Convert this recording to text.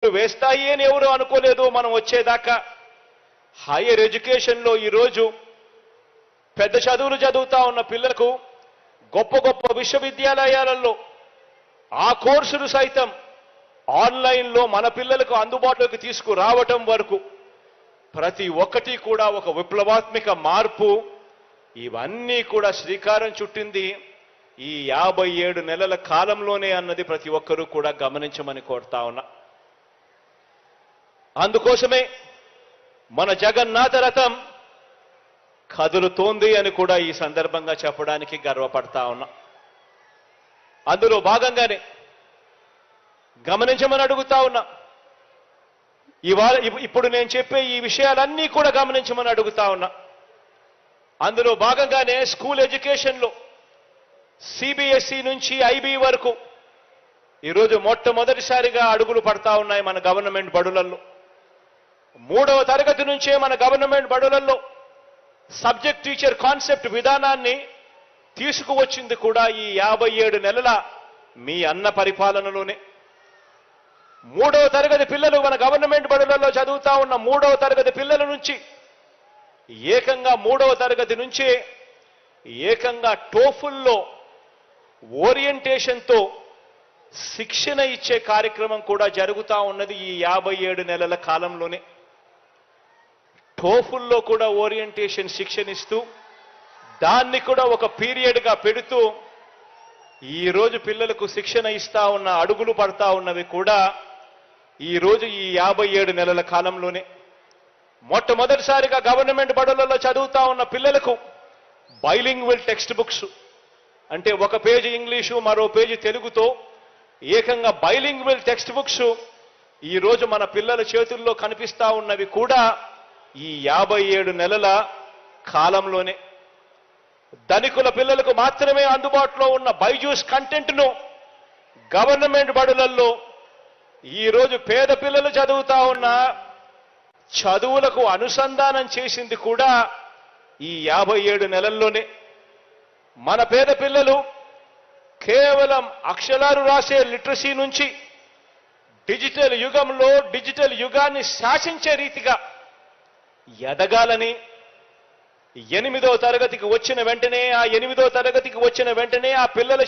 వేస్తాయి అని ఎవరు అనుకోలేదు. మనం వచ్చేదాకా హైయర్ ఎడ్యుకేషన్లో ఈరోజు పెద్ద చదువులు చదువుతా ఉన్న పిల్లలకు గొప్ప గొప్ప విశ్వవిద్యాలయాలలో ఆ కోర్సులు సైతం ఆన్లైన్లో మన పిల్లలకు అందుబాటులోకి తీసుకురావటం వరకు ప్రతి ఒక్కటి కూడా ఒక విప్లవాత్మక మార్పు. ఇవన్నీ కూడా శ్రీకారం చుట్టింది ఈ 57 నెలల కాలంలోనే అన్నది ప్రతి ఒక్కరూ కూడా గమనించమని కోరుతా ఉన్నా. అందుకోసమే మన జగన్నాథ రథం కదులుతోంది అని కూడా ఈ సందర్భంగా చెప్పడానికి గర్వపడతా ఉన్నా. అందులో భాగంగానే గమనించమని అడుగుతా ఉన్నా. ఇవాళ ఇప్పుడు నేను చెప్పే ఈ విషయాలన్నీ కూడా గమనించమని అడుగుతా ఉన్నా. అందులో భాగంగానే స్కూల్ ఎడ్యుకేషన్లో సిబిఎస్ఈ నుంచి ఐబీ వరకు ఈరోజు మొట్టమొదటిసారిగా అడుగులు పడతా ఉన్నాయి మన గవర్నమెంట్ బడులలో. 3వ తరగతి నుంచే మన గవర్నమెంట్ బడులలో సబ్జెక్ట్ టీచర్ కాన్సెప్ట్ విధానాన్ని తీసుకువచ్చింది కూడా ఈ 57 నెలల మీ అన్న పరిపాలనలోనే. 3వ తరగతి పిల్లలు మన గవర్నమెంట్ బడులలో చదువుతా ఉన్న 3వ తరగతి పిల్లల నుంచి ఏకంగా 3వ తరగతి నుంచే ఏకంగా టోఫుల్లో ఓరియంటేషన్తో శిక్షణ ఇచ్చే కార్యక్రమం కూడా జరుగుతూ ఉన్నది ఈ 57 నెలల కాలంలోనే. టోఫుల్లో కూడా ఓరియంటేషన్ శిక్షణ ఇస్తూ దాన్ని కూడా ఒక పీరియడ్గా పెడుతూ ఈరోజు పిల్లలకు శిక్షణ ఇస్తా ఉన్న అడుగులు పడతా ఉన్నవి కూడా ఈరోజు ఈ 57 నెలల కాలంలోనే. మొట్టమొదటిసారిగా గవర్నమెంట్ బడులలో చదువుతా ఉన్న పిల్లలకు బైలింగ్వల్ టెక్స్ట్ బుక్స్ అంటే ఒక పేజీ ఇంగ్లీషు మరో పేజీ తెలుగుతో ఏకంగా బైలింగ్వల్ టెక్స్ట్ బుక్స్ ఈరోజు మన పిల్లల చేతుల్లో కనిపిస్తా ఉన్నవి కూడా ఈ 57 నెలల కాలంలోనే. ధనికుల పిల్లలకు మాత్రమే అందుబాటులో ఉన్న బైజూస్ కంటెంట్ను గవర్నమెంట్ బడులలో ఈరోజు పేద పిల్లలు చదువుతా ఉన్న చదువులకు అనుసంధానం చేసింది కూడా ఈ 57 నెలల్లోనే. మన పేద పిల్లలు కేవలం అక్షరాలు రాసే లిటరసీ నుంచి డిజిటల్ యుగంలో డిజిటల్ యుగాన్ని శాసించే రీతిగా ఎదగాలని 8వ తరగతికి వచ్చిన వెంటనే ఆ పిల్లల